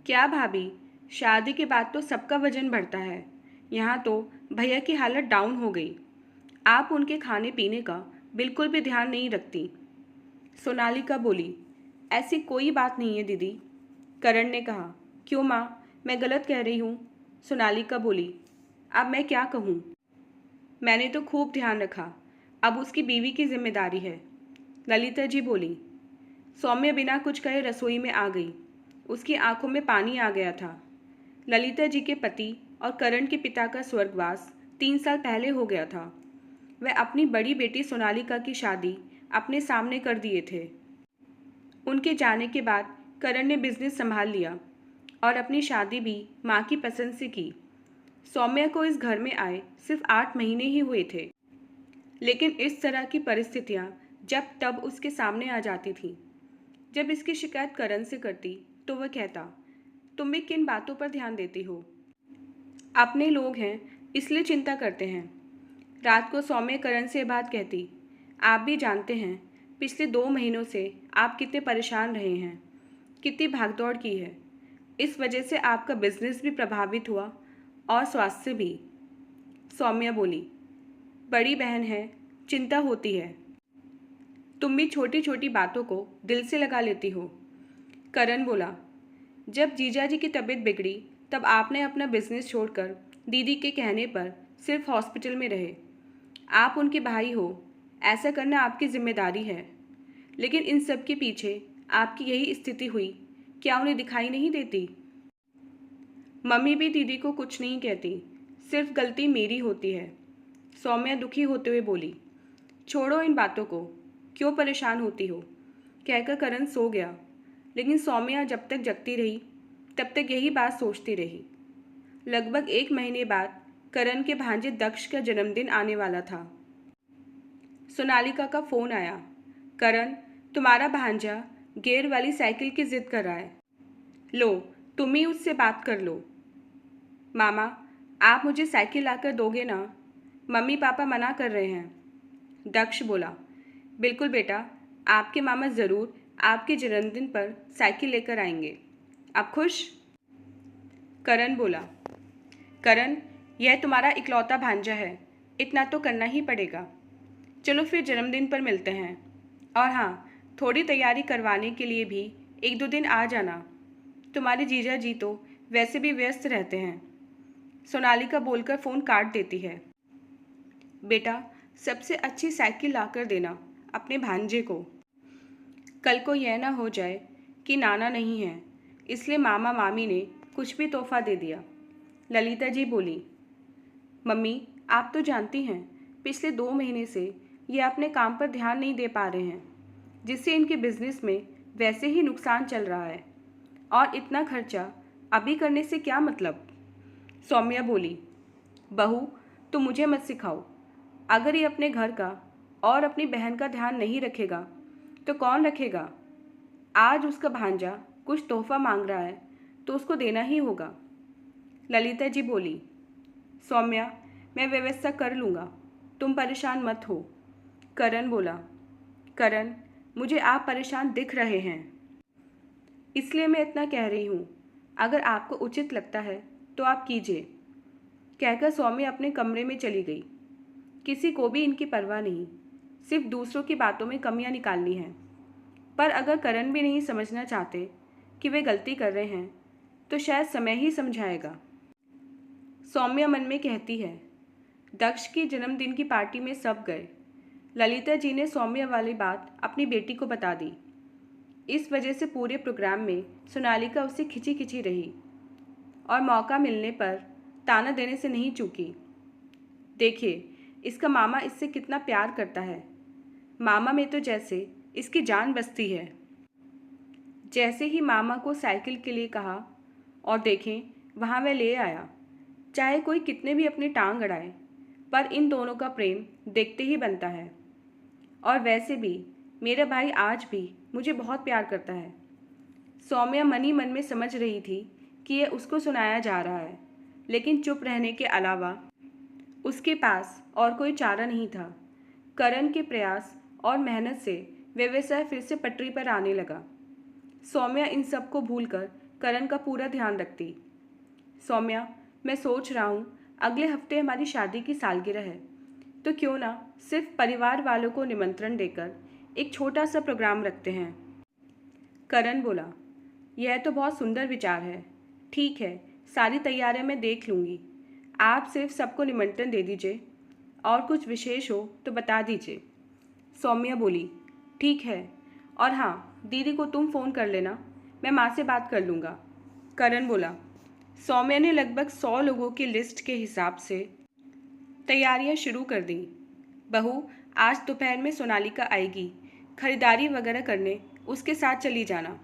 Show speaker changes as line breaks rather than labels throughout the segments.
क्या भाभी, शादी के बाद तो सबका वजन बढ़ता है। यहाँ तो भैया की हालत डाउन हो गई। आप उनके खाने पीने का बिल्कुल भी ध्यान नहीं रखती। सोनालिका बोली, ऐसी कोई बात नहीं है दीदी। करण ने कहा, क्यों माँ, मैं गलत कह रही हूँ? सोनालिका बोली, अब मैं क्या कहूँ? मैंने तो खूब ध्यान रखा, अब उसकी बीवी की जिम्मेदारी है। ललिता जी बोली। सौम्य बिना कुछ कहे रसोई में आ गई। उसकी आंखों में पानी आ गया था। ललिता जी के पति और करण के पिता का स्वर्गवास 3 साल पहले हो गया था। वह अपनी बड़ी बेटी सोनालिका की शादी अपने सामने कर दिए थे। उनके जाने के बाद करण ने बिजनेस संभाल लिया और अपनी शादी भी माँ की पसंद से की। सौम्या को इस घर में आए सिर्फ 8 महीने ही हुए थे, लेकिन इस तरह की परिस्थितियाँ जब तब उसके सामने आ जाती थीं। जब इसकी शिकायत करण से करती तो वह कहता, तुम भी किन बातों पर ध्यान देती हो? अपने लोग हैं इसलिए चिंता करते हैं। रात को सौम्य करण से बात कहती, आप भी जानते हैं पिछले 2 महीनों से आप कितने परेशान रहे हैं, कितनी भागदौड़ की है। इस वजह से आपका बिजनेस भी प्रभावित हुआ और स्वास्थ्य भी। सौम्या बोली, बड़ी बहन है, चिंता होती है। तुम भी छोटी छोटी बातों को दिल से लगा लेती हो। करण बोला, जब जीजा जी की तबीयत बिगड़ी तब आपने अपना बिजनेस छोड़कर दीदी के कहने पर सिर्फ हॉस्पिटल में रहे। आप उनके भाई हो, ऐसा करना आपकी जिम्मेदारी है। लेकिन इन सब के पीछे आपकी यही स्थिति हुई, क्या उन्हें दिखाई नहीं देती? मम्मी भी दीदी को कुछ नहीं कहती, सिर्फ गलती मेरी होती है। सौम्या दुखी होते हुए बोली, छोड़ो इन बातों को, क्यों परेशान होती हो? कहकर करण सो गया, लेकिन सौम्या जब तक जगती रही तब तक यही बात सोचती रही। लगभग 1 महीने बाद करण के भांजे दक्ष का जन्मदिन आने वाला था। सोनालिका का फोन आया, करण, तुम्हारा भांजा गेयर वाली साइकिल की जिद कर रहा है। लो, तुम ही उससे बात कर लो। मामा, आप मुझे साइकिल लाकर दोगे ना? मम्मी पापा मना कर रहे हैं। दक्ष बोला, बिल्कुल बेटा, आपके मामा ज़रूर आपके जन्मदिन पर साइकिल लेकर आएंगे। आप खुश? करण बोला, करण, यह तुम्हारा इकलौता भांजा है, इतना तो करना ही पड़ेगा। चलो फिर जन्मदिन पर मिलते हैं। और हाँ, थोड़ी तैयारी करवाने के लिए भी 1-2 दिन आ जाना। तुम्हारे जीजा जी तो वैसे भी व्यस्त रहते हैं। सोनालिका बोलकर फ़ोन काट देती है। बेटा, सबसे अच्छी साइकिल लाकर देना अपने भांजे को। कल को यह ना हो जाए कि नाना नहीं है, इसलिए मामा मामी ने कुछ भी तोहफा दे दिया। ललिता जी बोली, मम्मी, आप तो जानती हैं पिछले 2 महीने से ये अपने काम पर ध्यान नहीं दे पा रहे हैं, जिससे इनके बिजनेस में वैसे ही नुकसान चल रहा है, और इतना खर्चा अभी करने से क्या मतलब? सौम्या बोली, बहू, तुम मुझे मत सिखाओ। अगर ये अपने घर का और अपनी बहन का ध्यान नहीं रखेगा तो कौन रखेगा? आज उसका भांजा कुछ तोहफा मांग रहा है तो उसको देना ही होगा। ललिता जी बोली, सौम्या, मैं व्यवस्था कर लूँगा, तुम परेशान मत हो। करण बोला, करण, मुझे आप परेशान दिख रहे हैं, इसलिए मैं इतना कह रही हूँ। अगर आपको उचित लगता है तो आप कीजिए। कहकर सौम्या अपने कमरे में चली गई। किसी को भी इनकी परवाह नहीं, सिर्फ दूसरों की बातों में कमियां निकालनी है। पर अगर करण भी नहीं समझना चाहते कि वे गलती कर रहे हैं तो शायद समय ही समझाएगा। सौम्या मन में कहती है। दक्ष की जन्मदिन की पार्टी में सब गए। ललिता जी ने सौम्या वाली बात अपनी बेटी को बता दी। इस वजह से पूरे प्रोग्राम में सोनालिका उससे खिंची खिंची रही और मौका मिलने पर ताना देने से नहीं चूकी। देखिए, इसका मामा इससे कितना प्यार करता है। मामा में तो जैसे इसकी जान बसती है। जैसे ही मामा को साइकिल के लिए कहा और देखें वहाँ वह ले आया। चाहे कोई कितने भी अपनी टांग अड़ाए, पर इन दोनों का प्रेम देखते ही बनता है। और वैसे भी मेरा भाई आज भी मुझे बहुत प्यार करता है। सौम्या मन ही मन में समझ रही थी कि यह उसको सुनाया जा रहा है, लेकिन चुप रहने के अलावा उसके पास और कोई चारा नहीं था। करण के प्रयास और मेहनत से व्यवसाय फिर से पटरी पर आने लगा। सौम्या इन सब को भूलकर करण का पूरा ध्यान रखती। सौम्या, मैं सोच रहा हूँ अगले हफ्ते हमारी शादी की सालगिरह है, तो क्यों ना सिर्फ परिवार वालों को निमंत्रण देकर एक छोटा सा प्रोग्राम रखते हैं। करण बोला, यह तो बहुत सुंदर विचार है। ठीक है, सारी तैयारियां मैं देख लूँगी। आप सिर्फ सबको निमंत्रण दे दीजिए और कुछ विशेष हो तो बता दीजिए। सौम्या बोली, ठीक है, और हाँ, दीदी को तुम फ़ोन कर लेना, मैं माँ से बात कर लूँगा। करण बोला। सौम्या ने लगभग 100 लोगों की लिस्ट के हिसाब से तैयारियां शुरू कर दी। बहू, आज दोपहर में सोनालिका आएगी, खरीदारी वगैरह करने उसके साथ चली जाना,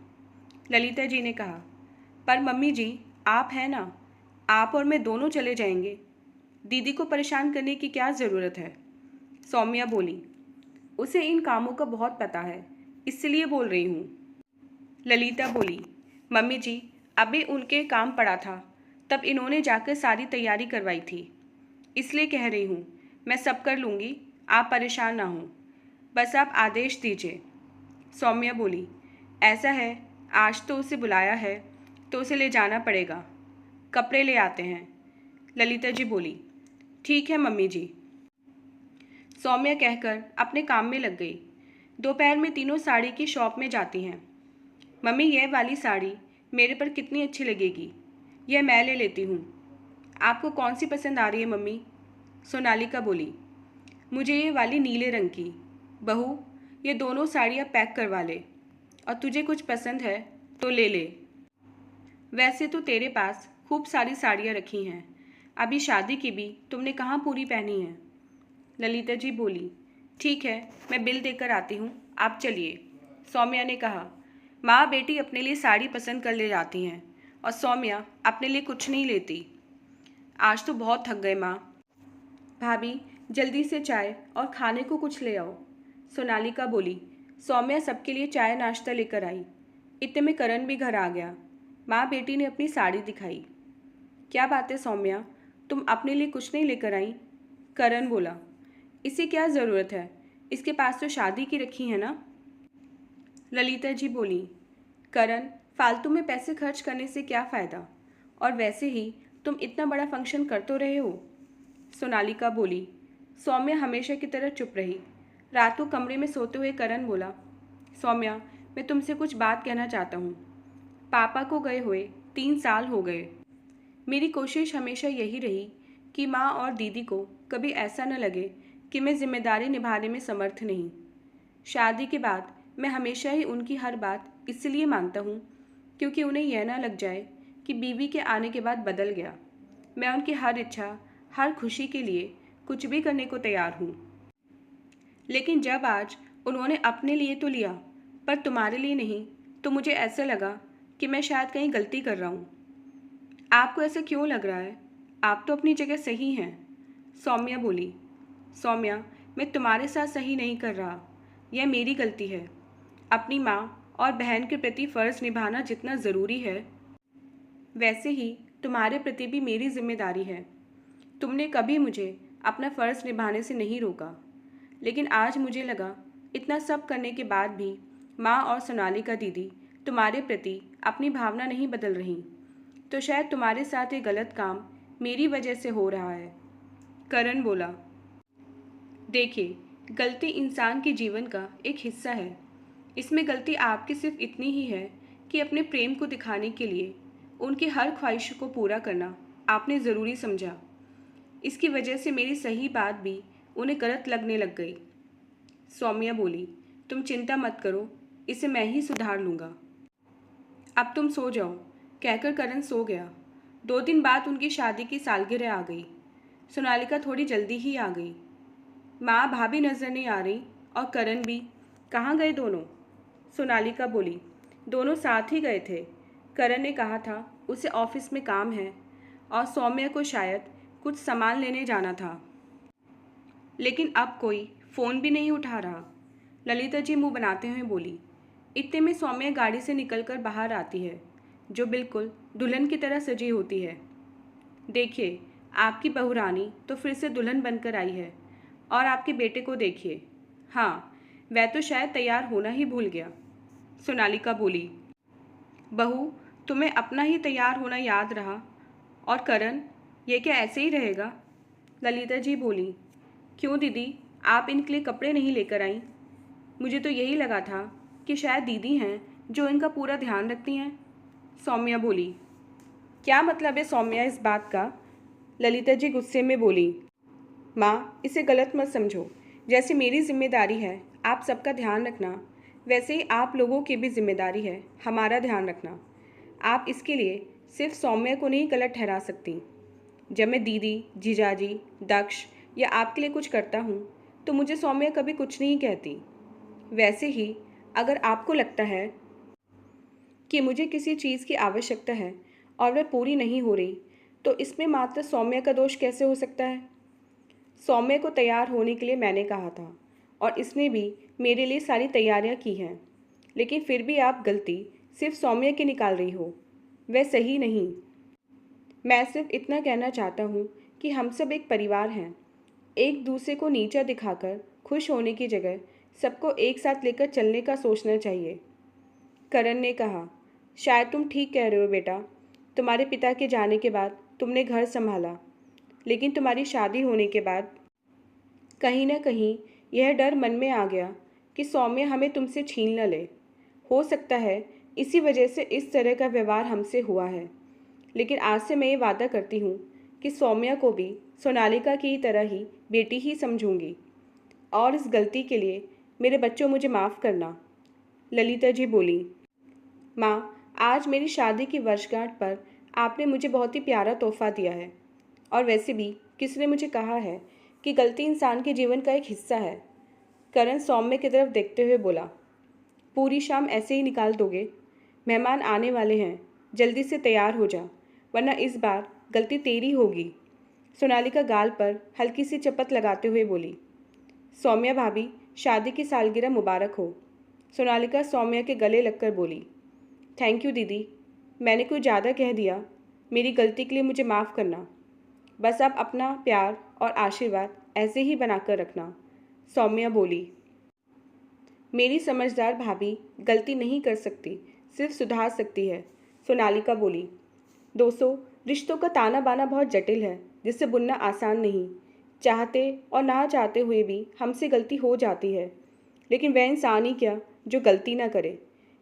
ललिता जी ने कहा। पर मम्मी जी, आप हैं ना, आप और मैं दोनों चले जाएंगे। दीदी को परेशान करने की क्या ज़रूरत है? सौम्या बोली, उसे इन कामों का बहुत पता है, इसलिए बोल रही हूँ। ललिता बोली, मम्मी जी, अभी उनके काम पड़ा था, तब इन्होंने जाकर सारी तैयारी करवाई थी, इसलिए कह रही हूँ। मैं सब कर लूँगी, आप परेशान ना हों, बस आप आदेश दीजिए। सौम्या बोली, ऐसा है, आज तो उसे बुलाया है तो उसे ले जाना पड़ेगा, कपड़े ले आते हैं। ललिता जी बोली, ठीक है मम्मी जी। सौम्या कहकर अपने काम में लग गई। दोपहर में तीनों साड़ी की शॉप में जाती हैं। मम्मी, यह वाली साड़ी मेरे पर कितनी अच्छी लगेगी, यह मैं ले लेती हूँ। आपको कौन सी पसंद आ रही है मम्मी? सोनालिका बोली, मुझे ये वाली नीले रंग की। बहू, ये दोनों साड़ियाँ पैक करवा ले, और तुझे कुछ पसंद है तो ले ले। वैसे तो तेरे पास खूब सारी साड़ियाँ रखी हैं, अभी शादी की भी तुमने कहाँ पूरी पहनी है। ललिता जी बोली, ठीक है, मैं बिल देकर आती हूँ, आप चलिए। सौम्या ने कहा। माँ बेटी अपने लिए साड़ी पसंद कर ले जाती हैं और सौम्या अपने लिए कुछ नहीं लेती। आज तो बहुत थक गए माँ। भाभी, जल्दी से चाय और खाने को कुछ ले आओ, सोनालिका बोली। सौम्या सबके लिए चाय नाश्ता लेकर आई। इतने में करण भी घर आ गया। माँ बेटी ने अपनी साड़ी दिखाई। क्या बात है सौम्या, तुम अपने लिए कुछ नहीं लेकर आई? करण बोला, इसे क्या ज़रूरत है, इसके पास तो शादी की रखी है ना। ललिता जी बोली, करण, फालतू में पैसे खर्च करने से क्या फ़ायदा, और वैसे ही तुम इतना बड़ा फंक्शन कर तो रहे हो। सोनालिका बोली। सौम्या हमेशा की तरह चुप रही। रात को कमरे में सोते हुए करण बोला, सौम्या, मैं तुमसे कुछ बात कहना चाहता हूँ। पापा को गए हुए 3 साल हो गए। मेरी कोशिश हमेशा यही रही कि माँ और दीदी को कभी ऐसा न लगे कि मैं जिम्मेदारी निभाने में समर्थ नहीं। शादी के बाद मैं हमेशा ही उनकी हर बात इसलिए मानता हूँ क्योंकि उन्हें यह ना लग जाए कि बीवी के आने के बाद बदल गया। मैं उनकी हर इच्छा, हर खुशी के लिए कुछ भी करने को तैयार हूँ। लेकिन जब आज उन्होंने अपने लिए तो लिया, पर तुम्हारे लिए नहीं, तो मुझे ऐसा लगा कि मैं शायद कहीं गलती कर रहा हूँ। आपको ऐसा क्यों लग रहा है? आप तो अपनी जगह सही हैं, सौम्या बोली। सौम्या, मैं तुम्हारे साथ सही नहीं कर रहा, यह मेरी गलती है। अपनी माँ और बहन के प्रति फ़र्ज़ निभाना जितना ज़रूरी है, वैसे ही तुम्हारे प्रति भी मेरी जिम्मेदारी है। तुमने कभी मुझे अपना फ़र्ज़ निभाने से नहीं रोका, लेकिन आज मुझे लगा इतना सब करने के बाद भी माँ और सोनालिका दीदी तुम्हारे प्रति अपनी भावना नहीं बदल रही, तो शायद तुम्हारे साथ ये गलत काम मेरी वजह से हो रहा है। करण बोला, देखिए, गलती इंसान के जीवन का एक हिस्सा है। इसमें गलती आपकी सिर्फ इतनी ही है कि अपने प्रेम को दिखाने के लिए उनकी हर ख्वाहिश को पूरा करना आपने ज़रूरी समझा। इसकी वजह से मेरी सही बात भी उन्हें गलत लगने लग गई। सौम्या बोली, तुम चिंता मत करो, इसे मैं ही सुधार लूँगा। अब तुम सो जाओ, कहकर करण सो गया। 2 दिन बाद उनकी शादी की सालगिरह आ गई। सोनालिका थोड़ी जल्दी ही आ गई। माँ भाभी नज़र नहीं आ रही और करण भी। कहाँ गए दोनों? सोनालिका बोली, दोनों साथ ही गए थे। करण ने कहा था उसे ऑफिस में काम है और सौम्या को शायद कुछ सामान लेने जाना था, लेकिन अब कोई फ़ोन भी नहीं उठा रहा। ललिता जी मुंह बनाते हुए बोली। इतने में सौम्या गाड़ी से निकलकर बाहर आती है, जो बिल्कुल दुल्हन की तरह सजी होती है। देखिए, आपकी बहू रानी तो फिर से दुल्हन बनकर आई है, और आपके बेटे को देखिए। हाँ, वह तो शायद तैयार होना ही भूल गया, सोनालिका बोली। बहू, तुम्हें अपना ही तैयार होना याद रहा। और करण, ये क्या ऐसे ही रहेगा? ललिता जी बोली। क्यों दीदी, आप इनके लिए कपड़े नहीं लेकर आई? मुझे तो यही लगा था कि शायद दीदी हैं जो इनका पूरा ध्यान रखती हैं। सौम्या बोली। क्या मतलब है सौम्या इस बात का? ललिता जी गुस्से में बोली। माँ, इसे गलत मत समझो। जैसे मेरी जिम्मेदारी है आप सबका ध्यान रखना, वैसे ही आप लोगों की भी जिम्मेदारी है हमारा ध्यान रखना। आप इसके लिए सिर्फ सौम्या को नहीं गलत ठहरा सकती। जब मैं दीदी, जीजाजी, दक्ष या आपके लिए कुछ करता हूँ तो मुझे सौम्या कभी कुछ नहीं कहती। वैसे ही अगर आपको लगता है कि मुझे किसी चीज़ की आवश्यकता है और वह पूरी नहीं हो रही, तो इसमें मात्र सौम्या का दोष कैसे हो सकता है? सौम्य को तैयार होने के लिए मैंने कहा था और इसने भी मेरे लिए सारी तैयारियां की हैं, लेकिन फिर भी आप गलती सिर्फ सौम्य की निकाल रही हो। वह सही नहीं। मैं सिर्फ इतना कहना चाहता हूँ कि हम सब एक परिवार हैं। एक दूसरे को नीचा दिखाकर खुश होने की जगह सबको एक साथ लेकर चलने का सोचना चाहिए। करण ने कहा। शायद तुम ठीक कह रहे हो बेटा। तुम्हारे पिता के जाने के बाद तुमने घर संभाला, लेकिन तुम्हारी शादी होने के बाद कहीं ना कहीं यह डर मन में आ गया कि सौम्य हमें तुमसे छीन न ले। हो सकता है इसी वजह से इस तरह का व्यवहार हमसे हुआ है, लेकिन आज से मैं ये वादा करती हूँ कि सौम्या को भी सोनालिका की तरह ही बेटी ही समझूंगी। और इस गलती के लिए मेरे बच्चों मुझे माफ़ करना। ललिता जी बोली। माँ, आज मेरी शादी की वर्षगांठ पर आपने मुझे बहुत ही प्यारा तोहफा दिया है। और वैसे भी किसी ने मुझे कहा है कि गलती इंसान के जीवन का एक हिस्सा है। करण सौम्य की तरफ देखते हुए बोला। पूरी शाम ऐसे ही निकाल दोगे? मेहमान आने वाले हैं, जल्दी से तैयार हो जा, वरना इस बार गलती तेरी होगी। सोनालिका गाल पर हल्की सी चपत लगाते हुए बोली। सौम्या भाभी, शादी की सालगिरह मुबारक हो। सोनालिका सौम्या के गले लगकर बोली। थैंक यू दीदी, मैंने कुछ ज़्यादा कह दिया। मेरी गलती के लिए मुझे माफ़ करना। बस आप अपना प्यार और आशीर्वाद ऐसे ही बनाकर रखना। सौम्या बोली। मेरी समझदार भाभी गलती नहीं कर सकती, सिर्फ सुधार सकती है। सोनालिका बोली। दोस्तों, रिश्तों का ताना बाना बहुत जटिल है, जिसे बुनना आसान नहीं। चाहते और ना चाहते हुए भी हमसे गलती हो जाती है, लेकिन वह इंसान ही क्या जो गलती ना करे,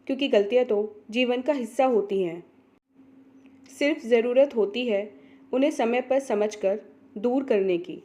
क्योंकि गलतियाँ तो जीवन का हिस्सा होती हैं। सिर्फ ज़रूरत होती है उन्हें समय पर समझकर दूर करने की।